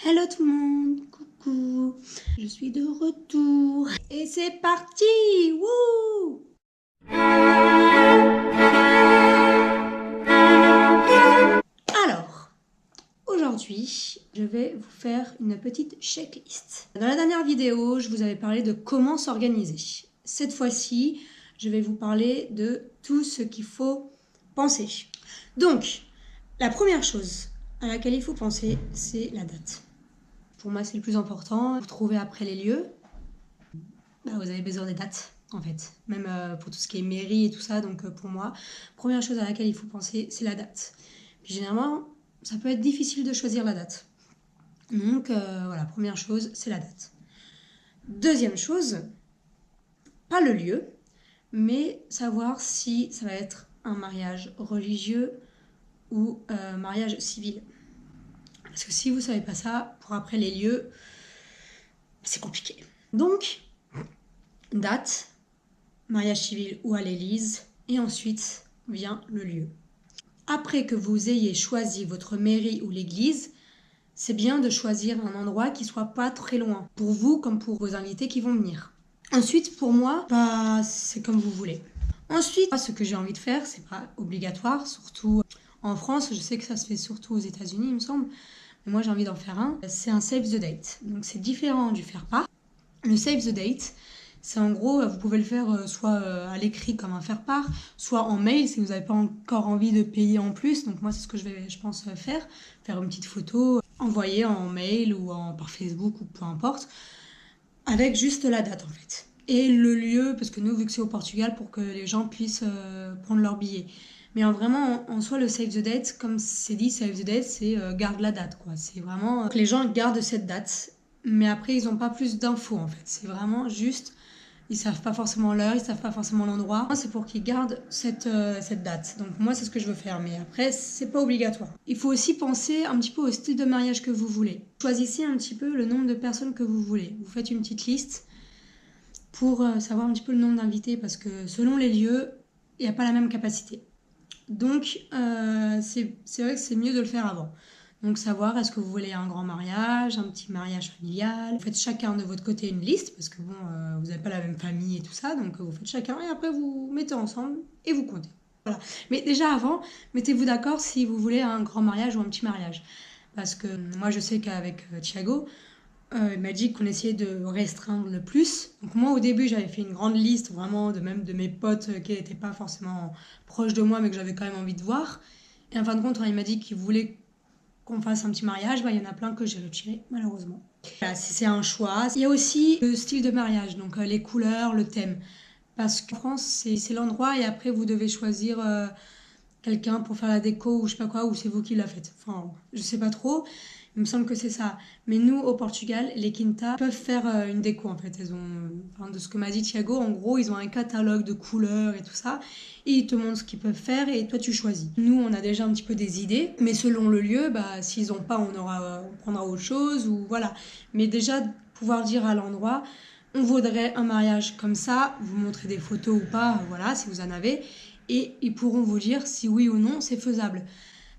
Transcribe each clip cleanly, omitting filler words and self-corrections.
Hello tout le monde, coucou, je suis de retour et c'est parti, wouh! Alors, aujourd'hui, je vais vous faire une petite checklist. Dans la dernière vidéo, je vous avais parlé de comment s'organiser. Cette fois-ci, je vais vous parler de tout ce qu'il faut penser. Donc, la première chose à laquelle il faut penser, c'est la date. Pour moi, c'est le plus important. Vous trouvez après les lieux, vous avez besoin des dates, en fait. Même pour tout ce qui est mairie et tout ça. Donc, pour moi, première chose à laquelle il faut penser, c'est la date. Puis, généralement, ça peut être difficile de choisir la date. Donc, voilà, première chose, c'est la date. Deuxième chose, pas le lieu, mais savoir si ça va être un mariage religieux ou mariage civil. Parce que si vous ne savez pas ça, pour après les lieux, c'est compliqué. Donc, date, mariage civil ou à l'église, et ensuite vient le lieu. Après que vous ayez choisi votre mairie ou l'église, c'est bien de choisir un endroit qui soit pas très loin, pour vous comme pour vos invités qui vont venir. Ensuite, pour moi, c'est comme vous voulez. Ensuite, ce que j'ai envie de faire, c'est pas obligatoire, surtout en France, je sais que ça se fait surtout aux États-Unis, il me semble, mais moi j'ai envie d'en faire un. C'est un save the date, donc c'est différent du faire part. Le save the date, c'est en gros, vous pouvez le faire soit à l'écrit comme un faire-part, soit en mail si vous n'avez pas encore envie de payer en plus. Donc moi, c'est ce que je pense faire une petite photo, envoyer en mail ou par Facebook ou peu importe, avec juste la date en fait. Et le lieu, parce que nous, vu que c'est au Portugal, pour que les gens puissent prendre leur billet. Mais en soi, le save the date, comme c'est dit, save the date, c'est garde la date, quoi. C'est vraiment que les gens gardent cette date, mais après, ils n'ont pas plus d'infos, en fait. C'est vraiment juste, ils savent pas forcément l'heure, ils savent pas forcément l'endroit. C'est pour qu'ils gardent cette date. Donc moi, c'est ce que je veux faire, mais après, c'est pas obligatoire. Il faut aussi penser un petit peu au style de mariage que vous voulez. Choisissez un petit peu le nombre de personnes que vous voulez. Vous faites une petite liste pour savoir un petit peu le nombre d'invités, parce que selon les lieux, il n'y a pas la même capacité. Donc, c'est vrai que c'est mieux de le faire avant. Donc, savoir est-ce que vous voulez un grand mariage, un petit mariage familial. Vous faites chacun de votre côté une liste, parce que bon, vous n'avez pas la même famille et tout ça, donc vous faites chacun, et après vous mettez ensemble et vous comptez. Voilà. Mais déjà avant, mettez-vous d'accord si vous voulez un grand mariage ou un petit mariage. Parce que moi, je sais qu'avec Thiago, il m'a dit qu'on essayait de restreindre le plus. Donc moi, au début, j'avais fait une grande liste vraiment même de mes potes qui n'étaient pas forcément proches de moi, mais que j'avais quand même envie de voir. Et en fin de compte, quand il m'a dit qu'il voulait qu'on fasse un petit mariage, il y en a plein que j'ai retiré, malheureusement. Voilà, c'est un choix. Il y a aussi le style de mariage, donc les couleurs, le thème. Parce qu'en France, c'est l'endroit et après, vous devez choisir quelqu'un pour faire la déco ou je sais pas quoi, ou c'est vous qui la faites. Enfin, je sais pas trop. Il me semble que c'est ça. Mais nous, au Portugal, les quintas peuvent faire une déco en fait. Elles ont, de ce que m'a dit Thiago, en gros, ils ont un catalogue de couleurs et tout ça. Et ils te montrent ce qu'ils peuvent faire et toi, tu choisis. Nous, on a déjà un petit peu des idées. Mais selon le lieu, s'ils n'ont pas, on prendra autre chose ou voilà. Mais déjà, pouvoir dire à l'endroit, on voudrait un mariage comme ça, vous montrez des photos ou pas, voilà, si vous en avez. Et ils pourront vous dire si oui ou non c'est faisable.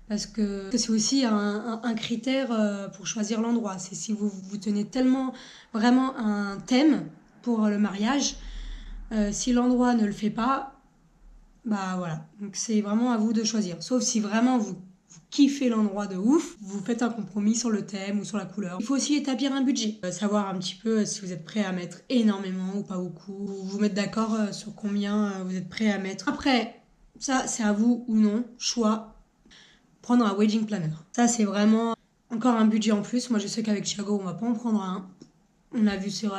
Parce que c'est aussi un critère pour choisir l'endroit. C'est si vous tenez tellement vraiment un thème pour le mariage, si l'endroit ne le fait pas, voilà. Donc c'est vraiment à vous de choisir. Sauf si vraiment vous kiffez l'endroit de ouf, vous faites un compromis sur le thème ou sur la couleur. Il faut aussi établir un budget, savoir un petit peu si vous êtes prêt à mettre énormément ou pas beaucoup, vous mettre d'accord sur combien vous êtes prêt à mettre. Après, ça c'est à vous ou non, choix. Prendre un wedding planner. Ça, c'est vraiment encore un budget en plus. Moi, je sais qu'avec Thiago, on va pas en prendre un. On a vu sur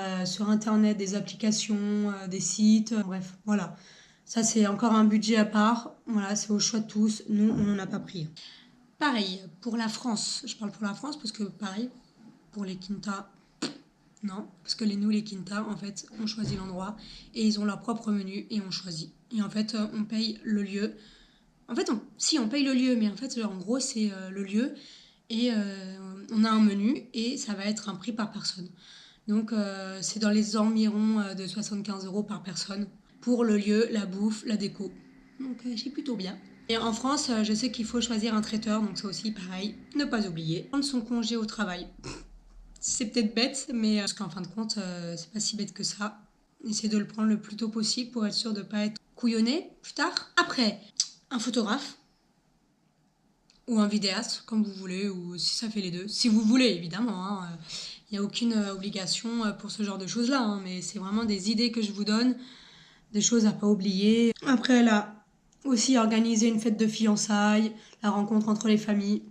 Internet des applications, des sites. Bref, voilà. Ça, c'est encore un budget à part. Voilà, c'est au choix de tous. Nous, on n'en a pas pris. Pareil, pour la France. Je parle pour la France parce que, pareil, pour les quintas, non. Parce que les quintas, en fait, on choisit l'endroit et ils ont leur propre menu et on choisit. Et en fait, on paye le lieu. En fait, on paye le lieu, mais en fait, en gros, c'est le lieu et on a un menu et ça va être un prix par personne. Donc, c'est dans les environs de 75 € par personne pour le lieu, la bouffe, la déco. Donc, c'est plutôt bien. Et en France, je sais qu'il faut choisir un traiteur, donc c'est aussi pareil, ne pas oublier. Prendre son congé au travail. C'est peut-être bête, mais parce qu'en fin de compte, c'est pas si bête que ça. Essayez de le prendre le plus tôt possible pour être sûr de ne pas être couillonné plus tard. Après, un photographe ou un vidéaste, comme vous voulez, ou si ça fait les deux. Si vous voulez, évidemment. Il n'y a aucune obligation pour ce genre de choses-là, hein, mais c'est vraiment des idées que je vous donne, des choses à pas oublier. Après, là, aussi organiser une fête de fiançailles, la rencontre entre les familles.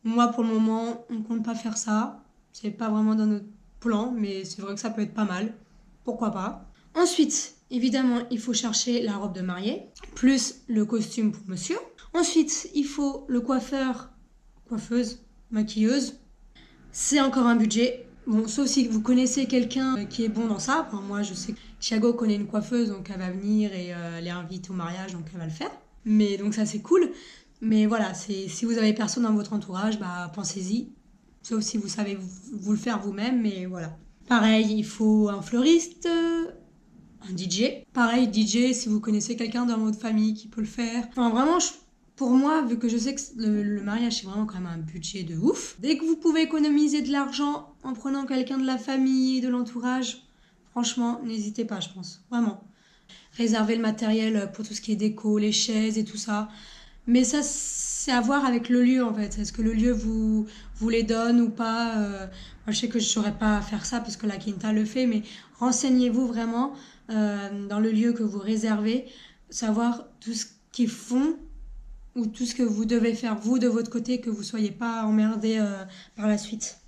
Moi, pour le moment, on ne compte pas faire ça. C'est pas vraiment dans notre plan, mais c'est vrai que ça peut être pas mal. Pourquoi pas. Ensuite, évidemment, il faut chercher la robe de mariée, plus le costume pour monsieur. Ensuite, il faut le coiffeur, coiffeuse, maquilleuse. C'est encore un budget. Bon, sauf si vous connaissez quelqu'un qui est bon dans ça. Enfin, moi, je sais que Thiago connaît une coiffeuse, donc elle va venir et elle est invitée au mariage, donc elle va le faire. Mais donc ça, c'est cool. Mais voilà, si vous avez personne dans votre entourage, bah pensez-y. Sauf si vous savez vous le faire vous-même, mais voilà. Pareil, il faut un fleuriste, un DJ. Pareil, DJ, si vous connaissez quelqu'un dans votre famille qui peut le faire. Enfin, vraiment, pour moi, vu que je sais que le mariage, c'est vraiment quand même un budget de ouf. Dès que vous pouvez économiser de l'argent en prenant quelqu'un de la famille, de l'entourage, franchement, n'hésitez pas, je pense. Vraiment. Réserver le matériel pour tout ce qui est déco, les chaises et tout ça. Mais ça, c'est à voir avec le lieu, en fait. Est-ce que le lieu vous les donne ou pas Moi, je sais que je ne saurais pas faire ça parce que la Quinta le fait, mais renseignez-vous vraiment dans le lieu que vous réservez, savoir tout ce qu'ils font ou tout ce que vous devez faire, vous, de votre côté, que vous ne soyez pas emmerdé par la suite.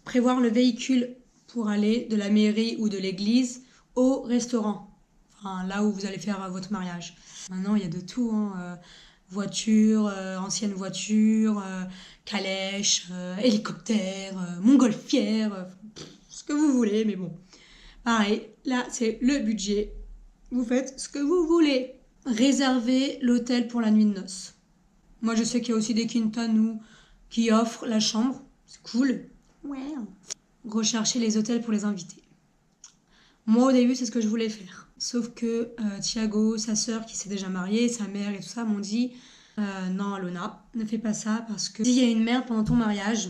Prévoir le véhicule pour aller de la mairie ou de l'église au restaurant. Enfin, là où vous allez faire votre mariage. Maintenant, il y a de tout, hein. Voiture, ancienne voiture, calèche, hélicoptère, montgolfière, ce que vous voulez, mais bon. Pareil, là, c'est le budget. Vous faites ce que vous voulez. Réservez l'hôtel pour la nuit de noces. Moi, je sais qu'il y a aussi des Quinta qui offrent la chambre. C'est cool. Ouais. Recherchez les hôtels pour les invités. Moi, au début, c'est ce que je voulais faire. Sauf que Thiago, sa sœur qui s'est déjà mariée, sa mère et tout ça m'ont dit non, Alona, ne fais pas ça parce que s'il y a une merde pendant ton mariage,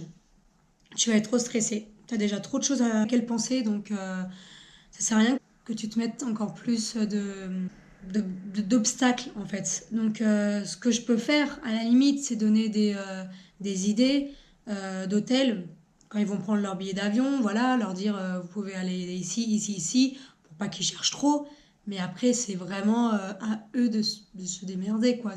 tu vas être trop stressée. Tu as déjà trop de choses à laquelle penser, donc ça sert à rien que tu te mettes encore plus d'obstacles en fait. Donc ce que je peux faire à la limite, c'est donner des idées d'hôtels quand ils vont prendre leur billet d'avion, voilà, leur dire vous pouvez aller ici, ici, ici, pour pas qu'ils cherchent trop. Mais après, c'est vraiment à eux de se démerder, quoi.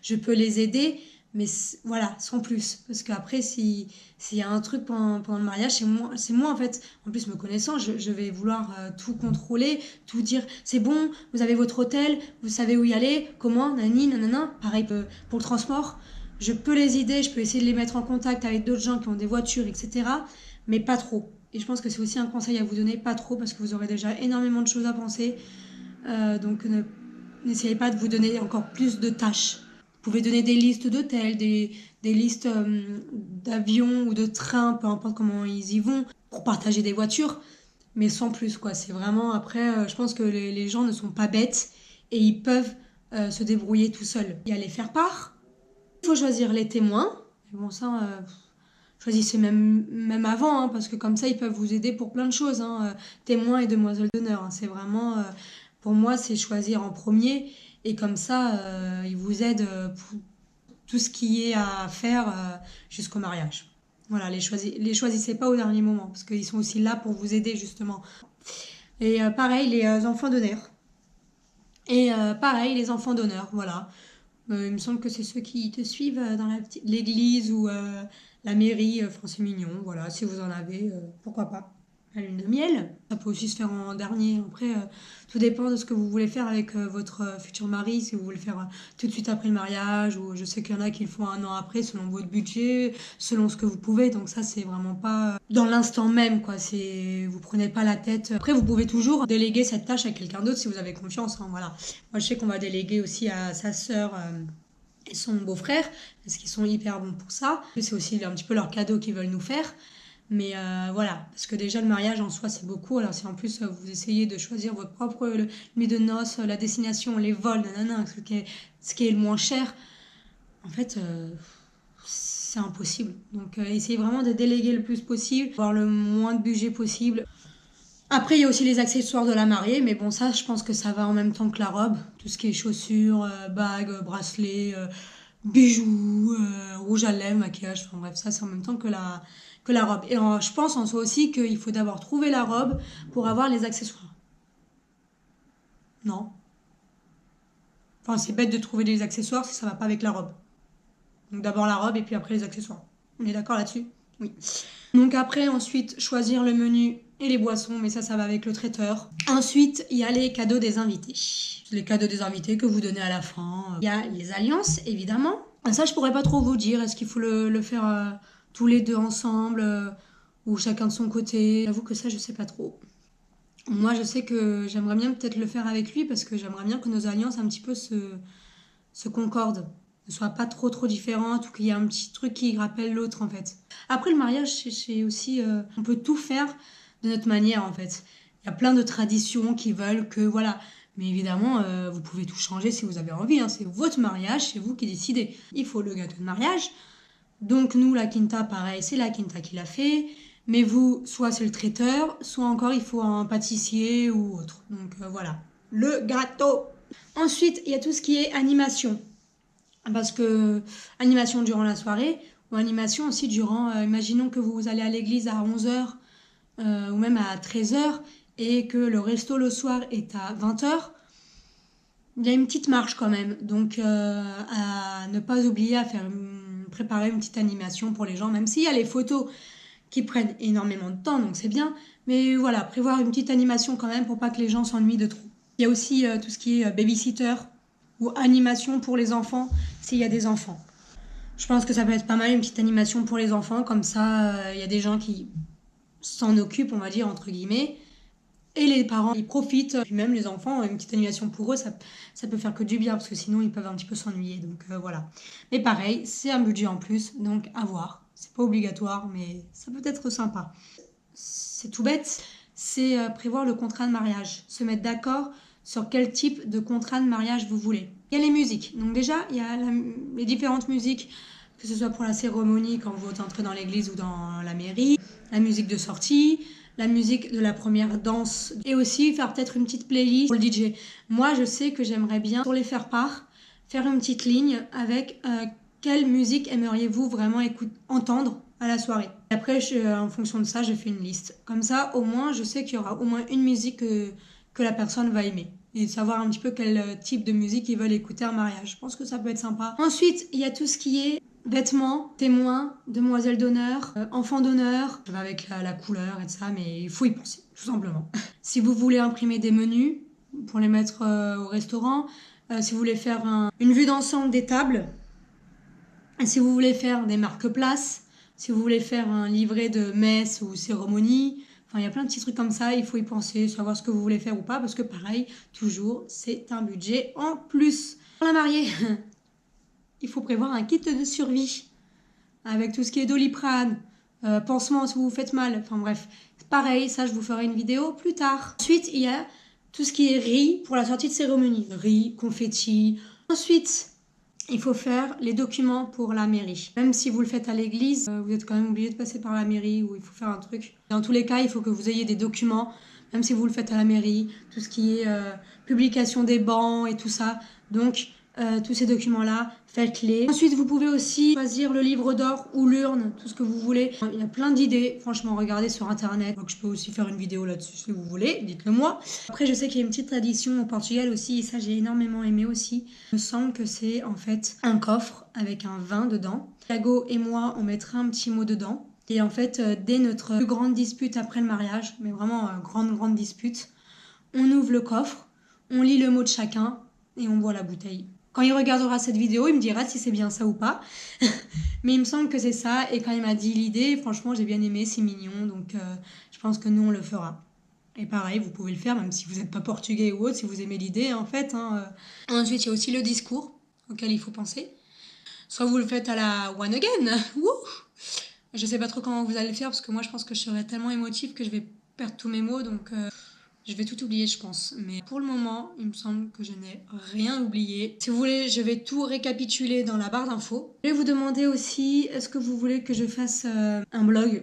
Je peux les aider, mais voilà, sans plus. Parce qu'après, s'il y a un truc pendant le mariage, c'est moi, en fait. En plus, me connaissant, je vais vouloir tout contrôler, tout dire. C'est bon, vous avez votre hôtel, vous savez où y aller, comment, nani, nanana. Pareil pour le transport. Je peux les aider, je peux essayer de les mettre en contact avec d'autres gens qui ont des voitures, etc. Mais pas trop. Et je pense que c'est aussi un conseil à vous donner, pas trop, parce que vous aurez déjà énormément de choses à penser. Donc n'essayez pas de vous donner encore plus de tâches. Vous pouvez donner des listes d'hôtels, des listes d'avions ou de trains, peu importe comment ils y vont, pour partager des voitures, mais sans plus, quoi. C'est vraiment, après, je pense que les gens ne sont pas bêtes et ils peuvent se débrouiller tout seuls. Il y a les faire part. Il faut choisir les témoins. Et bon, ça, choisissez même avant, hein, parce que comme ça, ils peuvent vous aider pour plein de choses. Hein. Témoins et demoiselles d'honneur. Hein. C'est vraiment, pour moi, c'est choisir en premier. Et comme ça, ils vous aident pour tout ce qui est à faire jusqu'au mariage. Voilà, les choisissez pas au dernier moment, parce qu'ils sont aussi là pour vous aider, justement. Et pareil, les enfants d'honneur. Et pareil, les enfants d'honneur, voilà. Il me semble que c'est ceux qui te suivent dans l'église ou la mairie. Enfin, c'est mignon, voilà. Si vous en avez, pourquoi pas. La lune de miel, ça peut aussi se faire en dernier. Après, tout dépend de ce que vous voulez faire avec votre futur mari. Si vous voulez faire tout de suite après le mariage, ou je sais qu'il y en a qui le font un an après, selon votre budget, selon ce que vous pouvez. Donc ça, c'est vraiment pas dans l'instant même, quoi. Vous prenez pas la tête. Après, vous pouvez toujours déléguer cette tâche à quelqu'un d'autre si vous avez confiance. Hein, voilà. Moi, je sais qu'on va déléguer aussi à sa sœur et son beau-frère, parce qu'ils sont hyper bons pour ça. C'est aussi un petit peu leur cadeau qu'ils veulent nous faire. Mais voilà, parce que déjà le mariage en soi c'est beaucoup, alors si en plus vous essayez de choisir votre propre nuit de noces, la destination, les vols, nanana, ce qui est le moins cher, en fait c'est impossible. Donc essayez vraiment de déléguer le plus possible, avoir le moins de budget possible. Après, il y a aussi les accessoires de la mariée, mais bon, ça, je pense que ça va en même temps que la robe. Tout ce qui est chaussures, bagues, bracelets, bijoux, rouge à lèvres, maquillage, enfin bref, ça, c'est en même temps que la robe. Et je pense en soi aussi qu'il faut d'abord trouver la robe pour avoir les accessoires. Non. Enfin, c'est bête de trouver des accessoires si ça va pas avec la robe. Donc d'abord la robe et puis après les accessoires. On est d'accord là-dessus? Oui. Donc après, ensuite, choisir le menu et les boissons, mais ça va avec le traiteur. Ensuite, il y a les cadeaux des invités. Les cadeaux des invités que vous donnez à la fin. Il y a les alliances, évidemment. Ça, je pourrais pas trop vous dire. Est-ce qu'il faut le faire tous les deux ensemble ou chacun de son côté? J'avoue que ça, je sais pas trop. Moi, je sais que j'aimerais bien peut-être le faire avec lui parce que j'aimerais bien que nos alliances un petit peu se concordent, ne soient pas trop différentes ou qu'il y ait un petit truc qui rappelle l'autre en fait. Après le mariage, c'est aussi, on peut tout faire de notre manière en fait. Il y a plein de traditions qui veulent que voilà. Mais évidemment, vous pouvez tout changer si vous avez envie. Hein. C'est votre mariage, c'est vous qui décidez. Il faut le gâteau de mariage. Donc nous, la quinta, pareil, c'est la quinta qui l'a fait. Mais vous, soit c'est le traiteur, soit encore il faut un pâtissier ou autre. Donc voilà, le gâteau. Ensuite, il y a tout ce qui est animation. Parce que animation durant la soirée, ou animation aussi durant, imaginons que vous allez à l'église à 11h ou même à 13h et que le resto le soir est à 20h. Il y a une petite marge quand même. Donc à ne pas oublier à préparer une petite animation pour les gens, même s'il y a les photos qui prennent énormément de temps, donc c'est bien. Mais voilà, prévoir une petite animation quand même pour pas que les gens s'ennuient de trop. Il y a aussi tout ce qui est babysitter ou animation pour les enfants, s'il y a des enfants. Je pense que ça peut être pas mal, une petite animation pour les enfants, comme ça, il y a des gens qui s'en occupent, on va dire, entre guillemets, et les parents, ils profitent, puis même les enfants, une petite animation pour eux, ça peut faire que du bien, parce que sinon, ils peuvent un petit peu s'ennuyer, donc voilà. Mais pareil, c'est un budget en plus, donc à voir. C'est pas obligatoire, mais ça peut être sympa. C'est tout bête, c'est prévoir le contrat de mariage, se mettre d'accord sur quel type de contrat de mariage vous voulez. Il y a les musiques. Donc déjà, il y a les différentes musiques, que ce soit pour la cérémonie, quand vous entrez dans l'église ou dans la mairie, la musique de sortie, la musique de la première danse, et aussi faire peut-être une petite playlist pour le DJ. Moi, je sais que j'aimerais bien, pour les faire part, faire une petite ligne avec quelle musique aimeriez-vous vraiment entendre à la soirée. Et après, en fonction de ça, je fais une liste. Comme ça, au moins, je sais qu'il y aura au moins une musique que la personne va aimer. Et de savoir un petit peu quel type de musique ils veulent écouter en mariage. Je pense que ça peut être sympa. Ensuite, il y a tout ce qui est vêtements, témoins, demoiselles d'honneur, enfants d'honneur. Ça va avec la couleur et tout ça, mais il faut y penser, tout simplement. Si vous voulez imprimer des menus pour les mettre au restaurant, si vous voulez faire une vue d'ensemble des tables, si vous voulez faire des marque-places, si vous voulez faire un livret de messe ou cérémonie, enfin il y a plein de petits trucs comme ça, il faut y penser, savoir ce que vous voulez faire ou pas, parce que pareil, toujours, c'est un budget en plus. Pour la mariée, il faut prévoir un kit de survie, avec tout ce qui est Doliprane, pansement si vous vous faites mal, enfin bref. Pareil, ça je vous ferai une vidéo plus tard. Ensuite, il y a tout ce qui est riz pour la sortie de cérémonie. Riz, confetti. Ensuite, il faut faire les documents pour la mairie. Même si vous le faites à l'église, vous êtes quand même obligé de passer par la mairie où il faut faire un truc. Dans tous les cas, il faut que vous ayez des documents, même si vous le faites à la mairie, tout ce qui est publication des bans et tout ça. Donc, tous ces documents-là, faites-les. Ensuite, vous pouvez aussi choisir le livre d'or ou l'urne, tout ce que vous voulez. Il y a plein d'idées. Franchement, regardez sur Internet. Donc, je peux aussi faire une vidéo là-dessus si vous voulez. Dites-le moi. Après, je sais qu'il y a une petite tradition au Portugal aussi. Et ça, j'ai énormément aimé aussi. Il me semble que c'est en fait un coffre avec un vin dedans. Thiago et moi, on mettra un petit mot dedans. Et en fait, dès notre plus grande dispute après le mariage, mais vraiment grande dispute, on ouvre le coffre, on lit le mot de chacun et on boit la bouteille. Quand il regardera cette vidéo, il me dira si c'est bien ça ou pas. Mais il me semble que c'est ça. Et quand il m'a dit l'idée, franchement, j'ai bien aimé, c'est mignon. Donc, je pense que nous, on le fera. Et pareil, vous pouvez le faire, même si vous n'êtes pas portugais ou autre, si vous aimez l'idée, en fait. Ensuite, il y a aussi le discours auquel il faut penser. Soit vous le faites à la one again. Wouh! Je sais pas trop comment vous allez le faire, parce que moi, je pense que je serai tellement émotive que je vais perdre tous mes mots. Donc, Je vais tout oublier, je pense. Mais pour le moment, il me semble que je n'ai rien oublié. Si vous voulez, je vais tout récapituler dans la barre d'infos. Je vais vous demander aussi, est-ce que vous voulez que je fasse un blog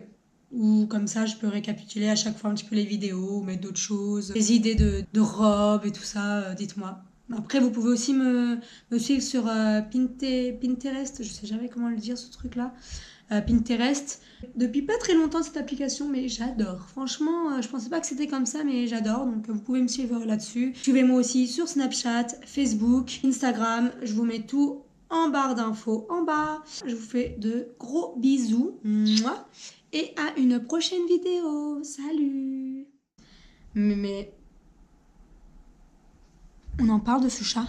ou comme ça, je peux récapituler à chaque fois un petit peu les vidéos, ou mettre d'autres choses, les idées de robes et tout ça, dites-moi. Après, vous pouvez aussi me suivre sur Pinterest, je sais jamais comment le dire ce truc-là. Pinterest. Depuis pas très longtemps cette application, mais j'adore. Franchement, je pensais pas que c'était comme ça, mais j'adore. Donc vous pouvez me suivre là-dessus. Suivez-moi aussi sur Snapchat, Facebook, Instagram. Je vous mets tout en barre d'infos en bas. Je vous fais de gros bisous. Mouah. Et à une prochaine vidéo. Salut. Mais on en parle de ce chat?